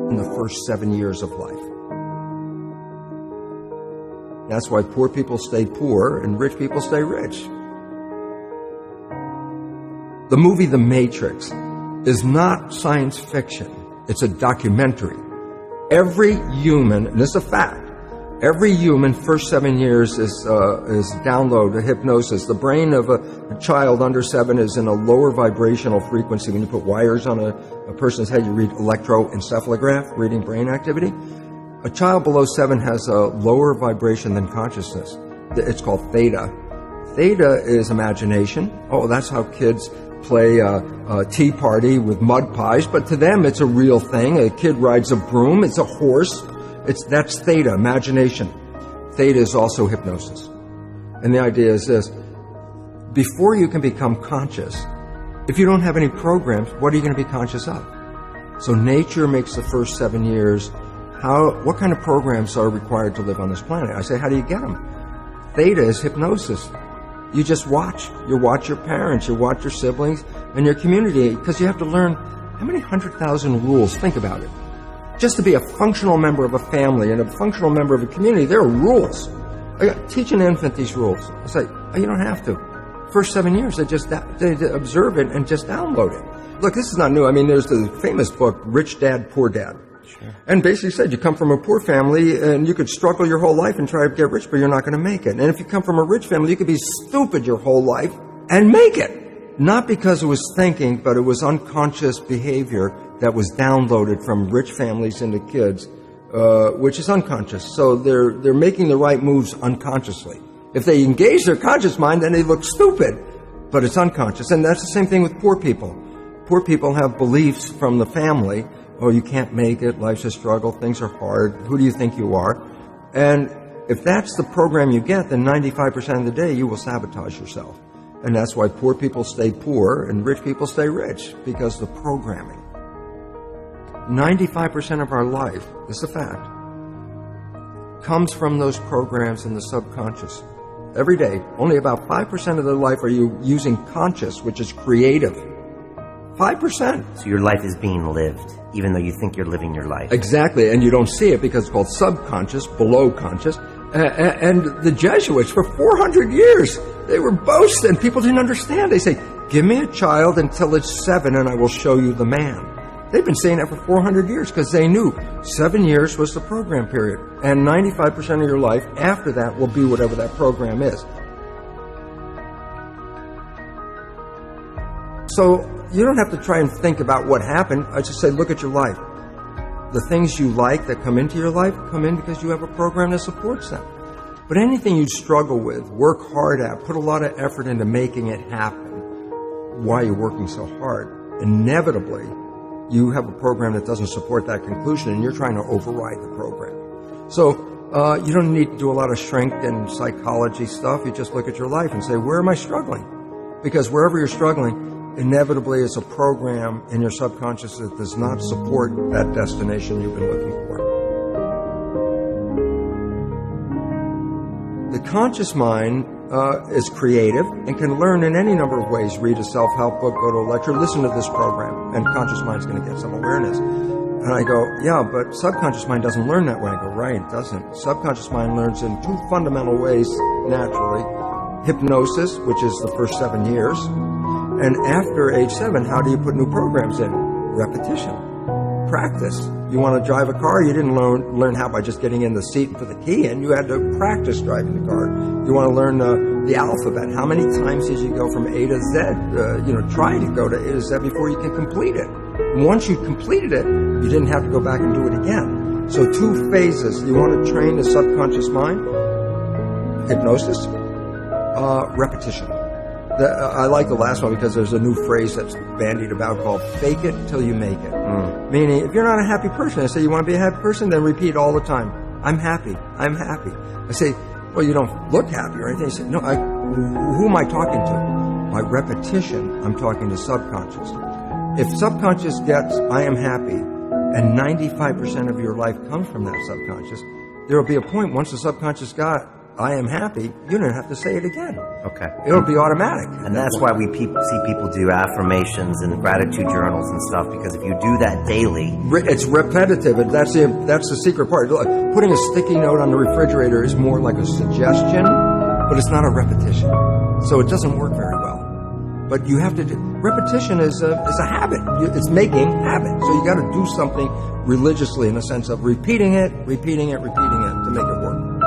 in the first 7 years of life. That's why poor people stay poor and rich people stay rich. The movie The Matrix is not science fiction. It's a documentary. Every human, and this is a fact, every human first 7 years is download hypnosis. The brain of a child under 7 is in a lower vibrational frequency. When you put wires on a person's head, you read electroencephalograph, reading brain activity. A child below 7 has a lower vibration than consciousness. It's called theta. Theta is imagination. Oh, that's how kids play a tea party with mud pies, but to them it's a real thing. A kid rides a broom, it's a horse. That's theta, imagination. Theta is also hypnosis. And the idea is this: before you can become conscious, if you don't have any programs, what are you going to be conscious of? So nature makes the first 7 years. What kind of programs are required to live on this planet? I say, how do you get them? Theta is hypnosis. You just watch. You watch your parents, you watch your siblings, and your community, because you have to learn how many 100,000 rules. Think about it. Just to be a functional member of a family and a functional member of a community, there are rules. Teach an infant these rules. I say, you don't have to. First 7 years, they observe it and just download it. Look, this is not new. I mean, there's the famous book, Rich Dad, Poor Dad. Sure. And basically said you come from a poor family and you could struggle your whole life and try to get rich, but you're not going to make it. And if you come from a rich family, you could be stupid your whole life and make it. Not because it was thinking, but it was unconscious behavior that was downloaded from rich families into kids, which is unconscious. So they're making the right moves unconsciously. If they engage their conscious mind, then they look stupid, but it's unconscious. And that's the same thing with poor people. Poor people have beliefs from the family. Oh, you can't make it, life's a struggle, things are hard, who do you think you are? And if that's the program you get, then 95% of the day you will sabotage yourself. And that's why poor people stay poor and rich people stay rich, because the programming. 95% of our life, this is a fact, comes from those programs in the subconscious. Every day, only about 5% of their life are you using conscious, which is creative. 5%. So your life is being lived, even though you think you're living your life. Exactly, and you don't see it because it's called subconscious, below conscious. And the Jesuits, for 400 years, they were boasting. People didn't understand. They say, give me a child until it's 7 and I will show you the man. They've been saying that for 400 years because they knew 7 years was the program period. And 95% of your life after that will be whatever that program is. So you don't have to try and think about what happened. I just say, look at your life. The things you like that come into your life come in because you have a program that supports them. But anything you struggle with, work hard at, put a lot of effort into making it happen, why you're working so hard, inevitably you have a program that doesn't support that conclusion and you're trying to override the program. So you don't need to do a lot of shrink and psychology stuff. You just look at your life and say, where am I struggling? Because wherever you're struggling, inevitably it's a program in your subconscious that does not support that destination you've been looking for. The conscious mind is creative and can learn in any number of ways. Read a self-help book, go to a lecture, listen to this program, and conscious mind's going to get some awareness. And I go, yeah, but subconscious mind doesn't learn that way. I go, right, it doesn't. Subconscious mind learns in two fundamental ways naturally. Hypnosis, which is the first 7 years, and after age 7, how do you put new programs in? Repetition. Practice. You want to drive a car, you didn't learn how by just getting in the seat and put the key in. You had to practice driving the car. You want to learn the alphabet. How many times did you go from A to Z? Try to go to A to Z before you can complete it. And once you completed it, you didn't have to go back and do it again. So 2 phases. You want to train the subconscious mind. Hypnosis. Repetition. I like the last one because there's a new phrase that's bandied about called fake it till you make it. Meaning, if you're not a happy person, I say, you want to be a happy person? Then repeat all the time, I'm happy, I'm happy. I say, well, you don't look happy or anything. I say, no, who am I talking to? By repetition, I'm talking to subconscious. If subconscious gets, I am happy, and 95% of your life comes from that subconscious, there will be a point once the subconscious got, I am happy, you don't have to say it again. Okay. It'll be automatic. And that's why we see people do affirmations and gratitude journals and stuff, because if you do that daily... It's repetitive, and that's the secret part. Look, putting a sticky note on the refrigerator is more like a suggestion, but it's not a repetition. So it doesn't work very well. But you have to do... Repetition is a habit. It's making habit. So you got to do something religiously in the sense of repeating it to make it work.